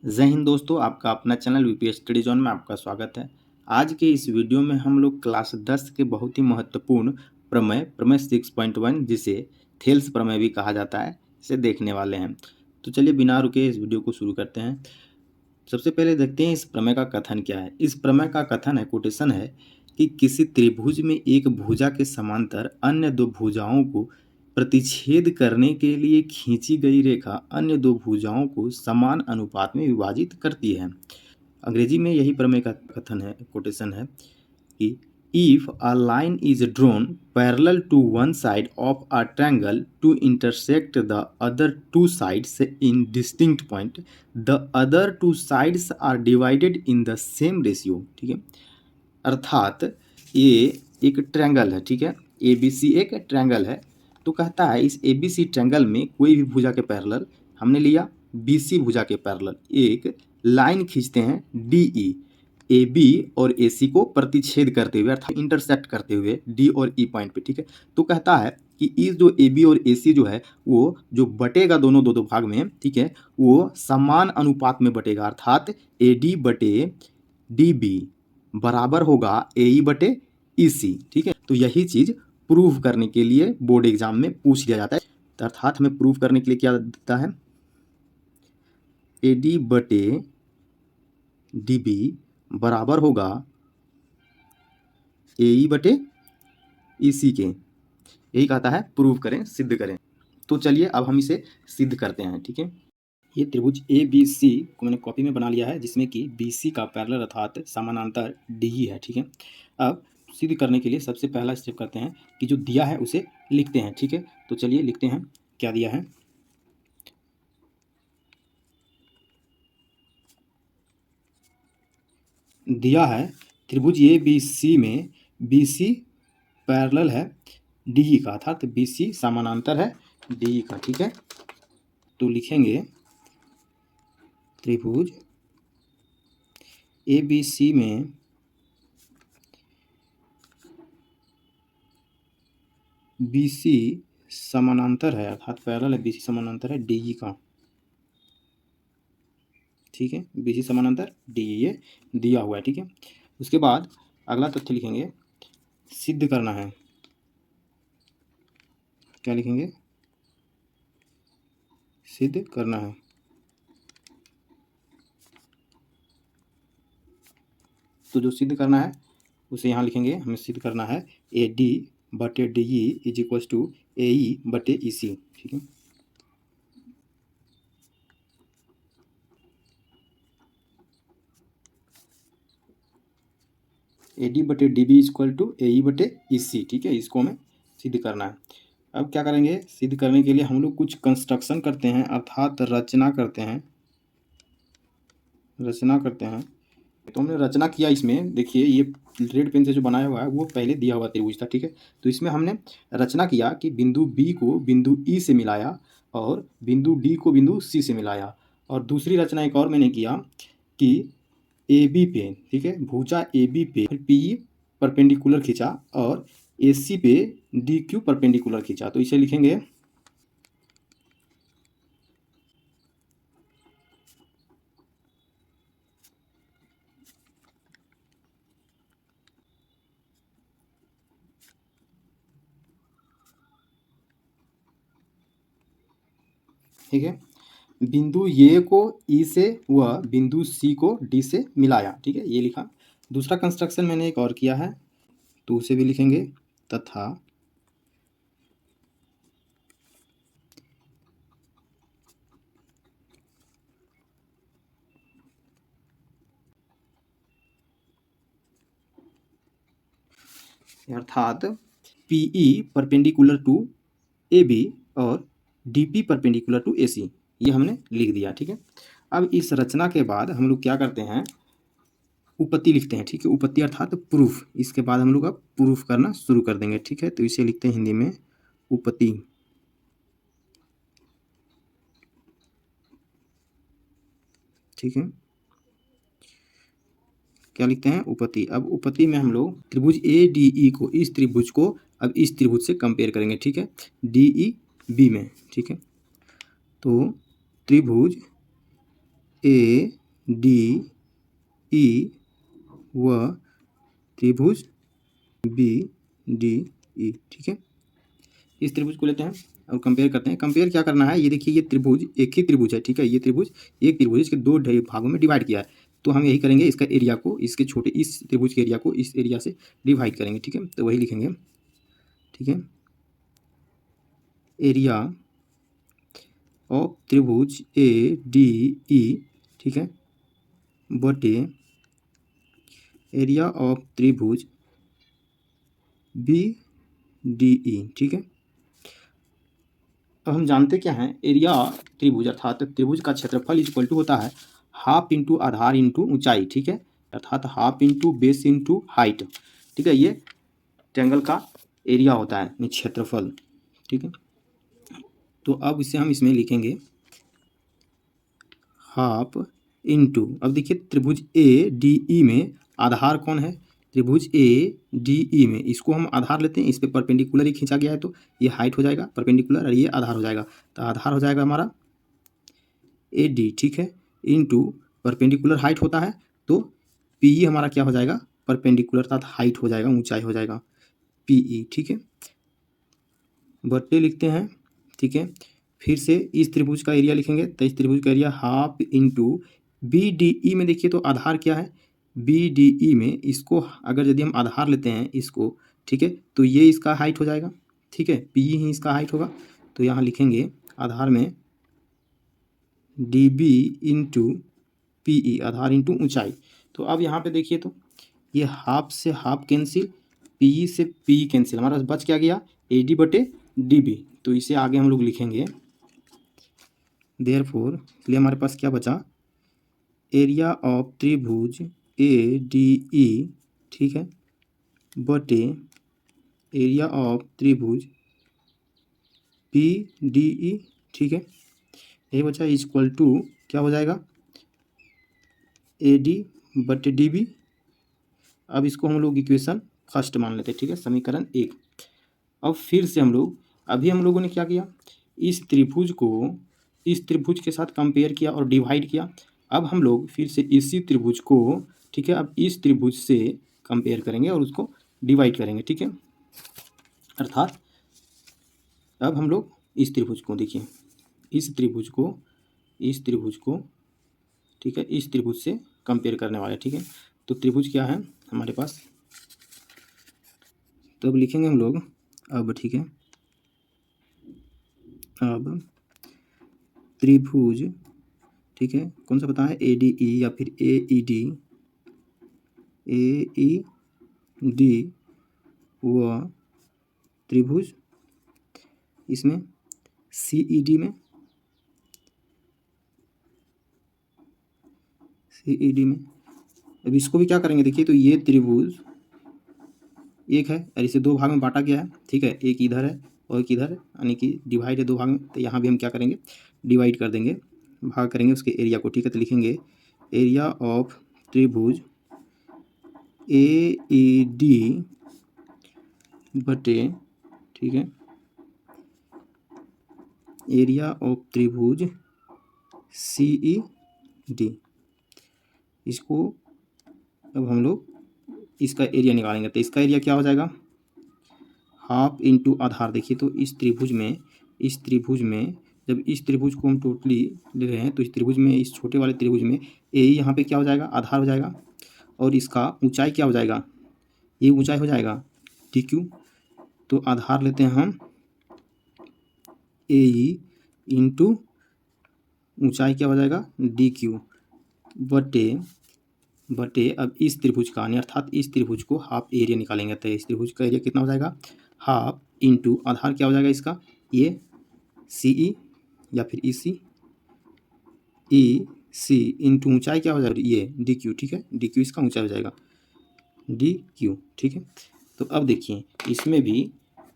जय हिंद दोस्तों, आपका अपना चैनल वीपी स्टडी जोन में आपका स्वागत है। आज के इस वीडियो में हम लोग क्लास 10 के बहुत ही महत्वपूर्ण प्रमेय 6.1 जिसे थेल्स प्रमेय भी कहा जाता है, इसे देखने वाले हैं। तो चलिए बिना रुके इस वीडियो को शुरू करते हैं। सबसे पहले देखते हैं इस प्रमेय का कथन क्या है। इस प्रमेय का कथन है, कोटेशन है कि किसी त्रिभुज में एक भुजा के समांतर अन्य दो भुजाओं को प्रतिच्छेद करने के लिए खींची गई रेखा अन्य दो भुजाओं को समान अनुपात में विभाजित करती है। अंग्रेजी में यही प्रमेय का कथन है, कोटेशन है कि if a line is drawn parallel to one side of a triangle to intersect the other two sides in distinct point, the other two sides are divided in the same ratio। ठीक है, अर्थात ये एक triangle है। ठीक है, ABC एक triangle है। तो कहता है इस ABC ट्रायंगल में कोई भी भुजा के पैरेलल, हमने लिया BC भुजा के पैरेलल एक लाइन खींचते हैं DE, AB और AC को प्रतिच्छेद करते हुए अर्थात इंटरसेक्ट करते हुए D और E पॉइंट पे। ठीक है, तो कहता है कि इस जो AB और AC जो है वो जो बटेगा दोनों दो भाग में, ठीक है, वो समान अनुपात में बटेगा, अर्थात AD बटे DB बराबर होगा AE बटे EC। ठीक है, तो यही चीज़ प्रूव करने के लिए बोर्ड एग्जाम में पूछ लिया जाता है। अर्थात हमें प्रूव करने के लिए क्या देता है, AD बटे DB बराबर होगा AE बटे EC के। यही कहता है प्रूव करें, सिद्ध करें। तो चलिए अब हम इसे सिद्ध करते हैं। ठीक है, ये त्रिभुज ABC को मैंने कॉपी में बना लिया है, जिसमें कि BC का पैरेलल अर्थात समानांतर DE है। ठीक है, अब सिद्ध करने के लिए सबसे पहला स्टेप करते हैं कि जो दिया है उसे लिखते हैं। ठीक है, तो चलिए लिखते हैं क्या दिया है। दिया है त्रिभुज ABC में BC पैरेलल है DE का, अर्थात BC समानांतर है DE का। ठीक है, तो लिखेंगे त्रिभुज ABC में BC समानांतर है, अर्थात पैरेलल है, BC समानांतर है DE का। ठीक है, BC समानांतर DE ये दिया हुआ है। ठीक है, उसके बाद अगला तथ्य लिखेंगे, सिद्ध करना है। क्या लिखेंगे, सिद्ध करना है। तो जो सिद्ध करना है उसे यहाँ लिखेंगे, हमें सिद्ध करना है AD बटे DE is equals to AE बटे EC। ठीक है, AD बटे DB is equal to AE बटे EC। ठीक है, इसको हमें सिद्ध करना है। अब क्या करेंगे, सिद्ध करने के लिए हम लोग कुछ कंस्ट्रक्शन करते हैं, अर्थात रचना करते हैं। तो हमने रचना किया, इसमें देखिए ये रेड पेन से जो बनाया हुआ है वो पहले दिया हुआ त्रिभुज था। ठीक है, तो इसमें हमने रचना किया कि बिंदु B को बिंदु E से मिलाया और बिंदु D को बिंदु C से मिलाया। और दूसरी रचना एक और मैंने किया कि AB पे, ठीक है, भुजा AB पे PE परपेंडिकुलर खींचा और AC पे DQ परपेंडिकुलर खींचा। तो इसे लिखेंगे ठीक है, बिंदु ए को ई से व बिंदु सी को डी से मिलाया। ठीक है, ये लिखा। दूसरा कंस्ट्रक्शन मैंने एक और किया है, तो उसे भी लिखेंगे, तथा अर्थात PE परपेंडिकुलर टू AB और DP परपेंडिकुलर टू AC, ये हमने लिख दिया। ठीक है, अब इस रचना के बाद हम लोग क्या करते हैं, उपपत्ति लिखते हैं। ठीक है, उपपत्ति अर्थात प्रूफ। इसके बाद हम लोग अब प्रूफ करना शुरू कर देंगे। ठीक है, तो इसे लिखते हैं हिंदी में उपपत्ति। ठीक है, क्या लिखते हैं, उपपत्ति। अब उपपत्ति में हम लोग त्रिभुज ADE को, इस त्रिभुज को अब इस त्रिभुज से कंपेयर करेंगे। ठीक है, DEB में। ठीक है, तो त्रिभुज ए डी ई व त्रिभुज बी डी ई। ठीक है, इस त्रिभुज को लेते हैं और कंपेयर करते हैं। कंपेयर क्या करना है, ये देखिए ये त्रिभुज एक ही त्रिभुज है। ठीक है, ये त्रिभुज एक त्रिभुज इसके दो भागों में डिवाइड किया है, तो हम यही करेंगे, इसका एरिया को इसके छोटे इस त्रिभुज के एरिया को इस एरिया से डिवाइड करेंगे। ठीक है, तो वही लिखेंगे। ठीक है, एरिया ऑफ त्रिभुज ए डी ई, ठीक है, बटे एरिया ऑफ त्रिभुज बी डी ई। ठीक है, अब हम जानते क्या हैं, एरिया त्रिभुज अर्थात त्रिभुज का क्षेत्रफल इक्वल टू होता है हाफ इंटू आधार इंटू ऊंचाई। ठीक है, अर्थात half into base into height. ठीक है, ये ट्रायंगल का एरिया होता है, यानी क्षेत्रफल। ठीक है, तो अब इसे हम इसमें लिखेंगे हाफ इंटू, अब देखिए त्रिभुज ए डी ई में आधार कौन है, त्रिभुज ए डी ई में इसको हम आधार लेते हैं, इस पर परपेंडिकुलर ही खींचा गया है, तो ये हाइट हो जाएगा परपेंडिकुलर और ये आधार हो जाएगा। तो आधार हो जाएगा हमारा ए डी। ठीक है, इंटू परपेंडिकुलर हाइट होता है, तो पी ई हमारा क्या हो जाएगा, परपेंडिकुलर अर्थात हाइट हो जाएगा, ऊंचाई हो जाएगा पी ई। ठीक है, बट्टे लिखते हैं। ठीक है, फिर से इस त्रिभुज का एरिया लिखेंगे, तो इस त्रिभुज का area half into B D E में देखिए तो आधार क्या है, बी डी ई में इसको अगर यदि हम आधार लेते हैं इसको, ठीक है, तो ये इसका हाइट हो जाएगा। ठीक है, पी ही इसका हाइट होगा, तो यहाँ लिखेंगे आधार में D B into P E, आधार इंटू ऊंचाई। तो अब यहाँ पे देखिए तो ये हाफ से हाफ कैंसिल, पी ई से पी कैंसिल, हमारा बच क्या गया, ए डी बटे डी बी। तो इसे आगे हम लोग लिखेंगे देयरफॉर, इसलिए हमारे पास क्या बचा, एरिया ऑफ त्रिभुज ए डी ई, ठीक है, बटे एरिया ऑफ त्रिभुज पी डी ई। ठीक है, ये बचा इक्वल टू क्या हो जाएगा, ए डी बटे डी बी। अब इसको हम लोग इक्वेशन फर्स्ट मान लेते हैं। ठीक है, समीकरण 1। अब फिर से हम लोग, अभी हम लोगों ने क्या किया, इस त्रिभुज को इस त्रिभुज के साथ कंपेयर किया और डिवाइड किया। अब हम लोग फिर से इसी त्रिभुज को, ठीक है, अब इस त्रिभुज से कंपेयर करेंगे और उसको डिवाइड करेंगे। ठीक है, अर्थात अब हम लोग इस त्रिभुज को देखिए, इस त्रिभुज को, ठीक है, इस त्रिभुज से कंपेयर करने वाले। ठीक है, तो त्रिभुज क्या है हमारे पास, तो अब लिखेंगे हम लोग अब। ठीक है, अब त्रिभुज, ठीक है, कौन सा पता है, ए डी ई या फिर ए ई डी व त्रिभुज इसमें सी ई डी में अब इसको भी क्या करेंगे, देखिए तो ये त्रिभुज एक है और इसे दो भाग में बांटा गया है। ठीक है, एक इधर है और एक इधर है, यानी कि डिवाइड है दो भाग में, तो यहाँ भी हम क्या करेंगे, डिवाइड कर देंगे, भाग करेंगे उसके एरिया को। ठीक है, तो लिखेंगे एरिया ऑफ त्रिभुज ए ई डी बटे, ठीक है, एरिया ऑफ त्रिभुज सी ई डी। इसको अब हम लोग इसका एरिया निकालेंगे, तो इसका एरिया क्या हो जाएगा, हाफ इंटू आधार। देखिए तो इस त्रिभुज में जब इस त्रिभुज को हम टोटली ले रहे हैं, तो इस त्रिभुज में, इस छोटे वाले त्रिभुज में ए यहाँ पे क्या हो जाएगा, आधार हो जाएगा, और इसका ऊंचाई क्या हो जाएगा, ये ऊंचाई हो जाएगा डी क्यू। तो आधार लेते हैं हम ए ई इंटू ऊंचाई क्या हो जाएगा डी क्यू बटे अब इस त्रिभुज का, अर्थात इस त्रिभुज को हाफ एरिया निकालेंगे, तो इस त्रिभुज का एरिया कितना हो जाएगा, हाफ इंटू आधार क्या हो जाएगा इसका, ये सी ई या फिर ई सी इंटू ऊंचाई क्या हो जाएगा, ये डी क्यू। ठीक है, डी क्यू इसका ऊंचाई हो जाएगा डी क्यू। ठीक है, तो अब देखिए इसमें भी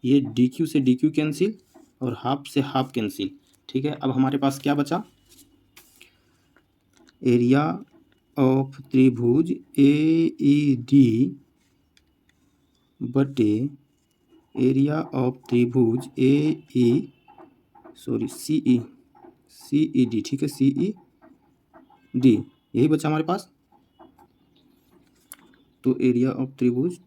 ये डी क्यू से डी क्यू कैंसिल और हाफ से हाफ कैंसिल। ठीक है, अब हमारे पास क्या बचा, एरिया ऑफ त्रिभुज ए ई डी बटे एरिया ऑफ त्रिभुज सी ई डी। ठीक है, सी ई डी, यही बचा हमारे पास। तो एरिया ऑफ त्रिभुज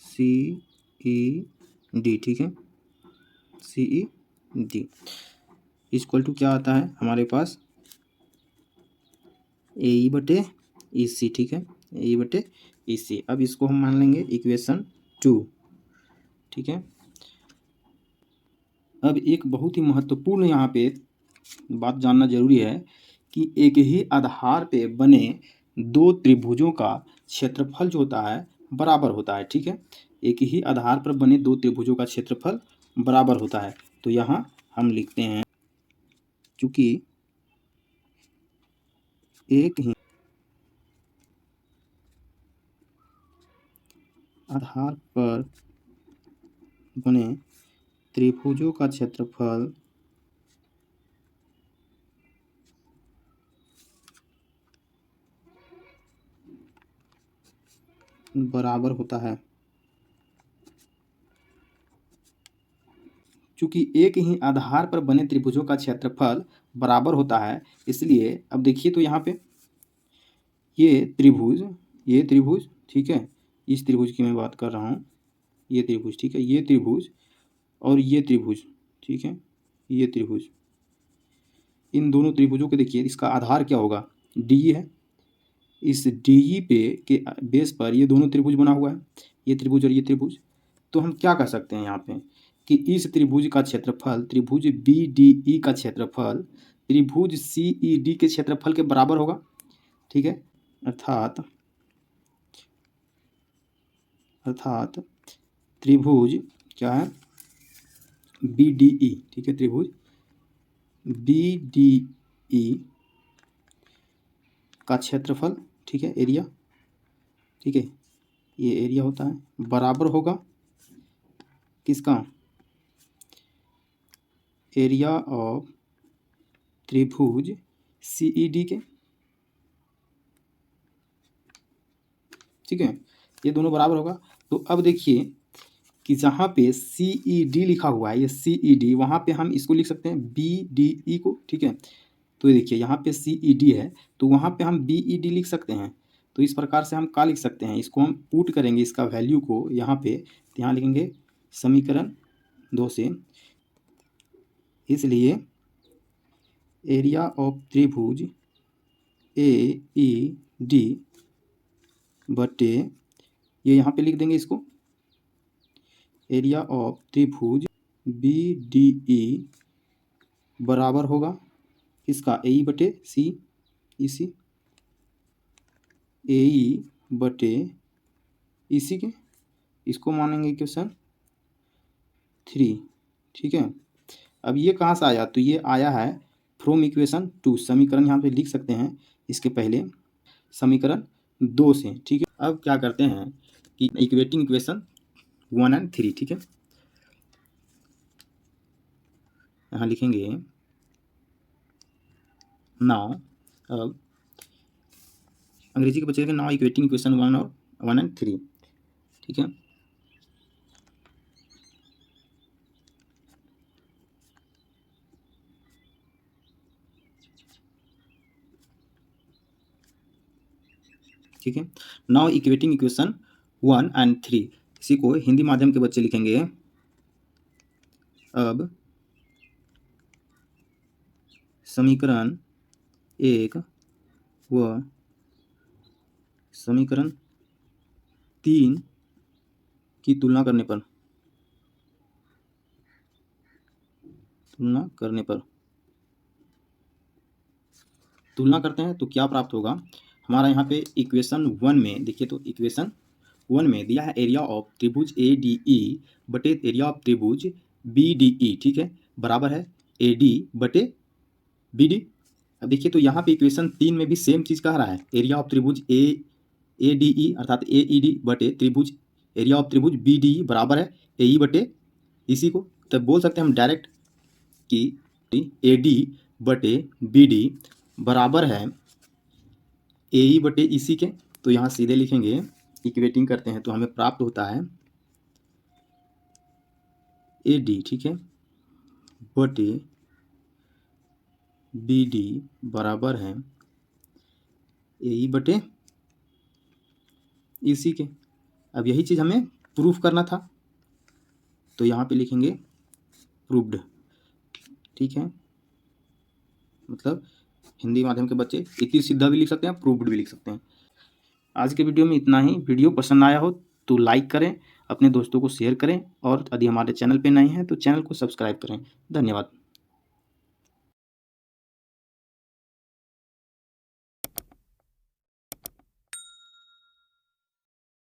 सी ई डी, ठीक है, सी ई डी इक्वल टू क्या आता है हमारे पास, ए ई बटे ई सी, ठीक है, ए ई बटे ई सी। अब इसको हम मान लेंगे इक्वेशन 2, ठीक है। अब एक बहुत ही महत्वपूर्ण यहाँ पे बात जानना जरूरी है कि एक ही आधार पे बने दो त्रिभुजों का क्षेत्रफल जो होता है बराबर होता है, ठीक है। एक ही आधार पर बने दो त्रिभुजों का क्षेत्रफल बराबर होता है। तो यहाँ हम लिखते हैं, चूंकि एक ही आधार पर बने त्रिभुजों का क्षेत्रफल बराबर होता है। चूंकि एक ही आधार पर बने त्रिभुजों का क्षेत्रफल बराबर होता है, इसलिए अब देखिए तो यहाँ पे ये त्रिभुज, ठीक है, इस त्रिभुज की मैं बात कर रहा हूँ, ये त्रिभुज, ठीक है, ये त्रिभुज और ये त्रिभुज, ठीक है, ये त्रिभुज, इन दोनों त्रिभुजों के देखिए इसका आधार क्या होगा, डी है। इस डी पे के बेस पर ये दोनों त्रिभुज बना हुआ है, ये त्रिभुज और ये त्रिभुज। तो हम क्या कह सकते हैं यहाँ पे कि इस त्रिभुज का क्षेत्रफल, त्रिभुज बी डी ई का क्षेत्रफल त्रिभुज सी ई डी के क्षेत्रफल के बराबर होगा, ठीक है। अर्थात त्रिभुज क्या है, बी डी ई, ठीक है, त्रिभुज बी डी ई का क्षेत्रफल, ठीक है, एरिया, ठीक है, ये एरिया होता है, बराबर होगा किसका, एरिया ऑफ त्रिभुज सी ई डी के, ठीक है, ये दोनों बराबर होगा। तो अब देखिए कि जहाँ पे सी ई डी लिखा हुआ है, ये सी ई डी, वहाँ पे हम इसको लिख सकते हैं बी डी ई को, ठीक है। तो ये देखिए यहाँ पे सी ई डी है, तो वहाँ पे हम बी ई डी लिख सकते हैं। तो इस प्रकार से हम क्या लिख सकते हैं, इसको हम पुट करेंगे इसका वैल्यू को यहाँ पे, तो यहाँ लिखेंगे समीकरण 2 से, इसलिए एरिया ऑफ त्रिभुज ए ई डी बटे, ये यहाँ पे लिख देंगे इसको, एरिया ऑफ त्रिभुज बी डी ई बराबर होगा इसका ए ई बटे सी ई सी, ए ई बटे ई सी के, इसको मानेंगे इक्वेशन 3, ठीक है। अब ये कहाँ से आया, तो ये आया है फ्रॉम इक्वेशन 2, समीकरण यहाँ पे लिख सकते हैं इसके पहले समीकरण 2 से, ठीक है। अब क्या करते हैं कि इक्वेटिंग इक्वेशन 1 और 3, ठीक है, यहाँ लिखेंगे नाउ, अब अंग्रेजी के बच्चे के नाउ इक्वेटिंग इक्वेशन 1 और 3, ठीक है। ठीक है, नाउ इक्वेटिंग इक्वेशन 1 और 3, इसी को हिंदी माध्यम के बच्चे लिखेंगे, अब समीकरण 1 व समीकरण 3 की तुलना करने पर तुलना करते हैं तो क्या प्राप्त होगा हमारा, यहाँ पे इक्वेशन 1 में देखिए, तो इक्वेशन 1 में दिया है एरिया ऑफ त्रिभुज ए डी ई बटे एरिया ऑफ त्रिभुज बी डी ई, ठीक है, बराबर है ए डी बटे बी डी। अब देखिए तो यहाँ पे इक्वेशन 3 में भी सेम चीज़ कह रहा है, एरिया ऑफ त्रिभुज ए डी ई अर्थात ए ई डी बटे त्रिभुज एरिया ऑफ त्रिभुज बी डी ई बराबर है ए ई बटे इसी को। तब बोल सकते हैं हम डायरेक्ट कि ए डी बटे बी डी बराबर है ए ई बटे इसी के। तो यहाँ सीधे लिखेंगे, इक्वेटिंग करते हैं तो हमें प्राप्त होता है ए डी, ठीक है, बटे बी डी बराबर है ए बटे इसी के। अब यही चीज़ हमें प्रूफ करना था, तो यहाँ पे लिखेंगे प्रूव्ड। ठीक है, मतलब हिंदी माध्यम के बच्चे इति सीधा भी लिख सकते हैं, प्रूव्ड भी लिख सकते हैं। आज के वीडियो में इतना ही। वीडियो पसंद आया हो तो लाइक करें, अपने दोस्तों को शेयर करें, और यदि हमारे चैनल पे नए हैं तो चैनल को सब्सक्राइब करें। धन्यवाद।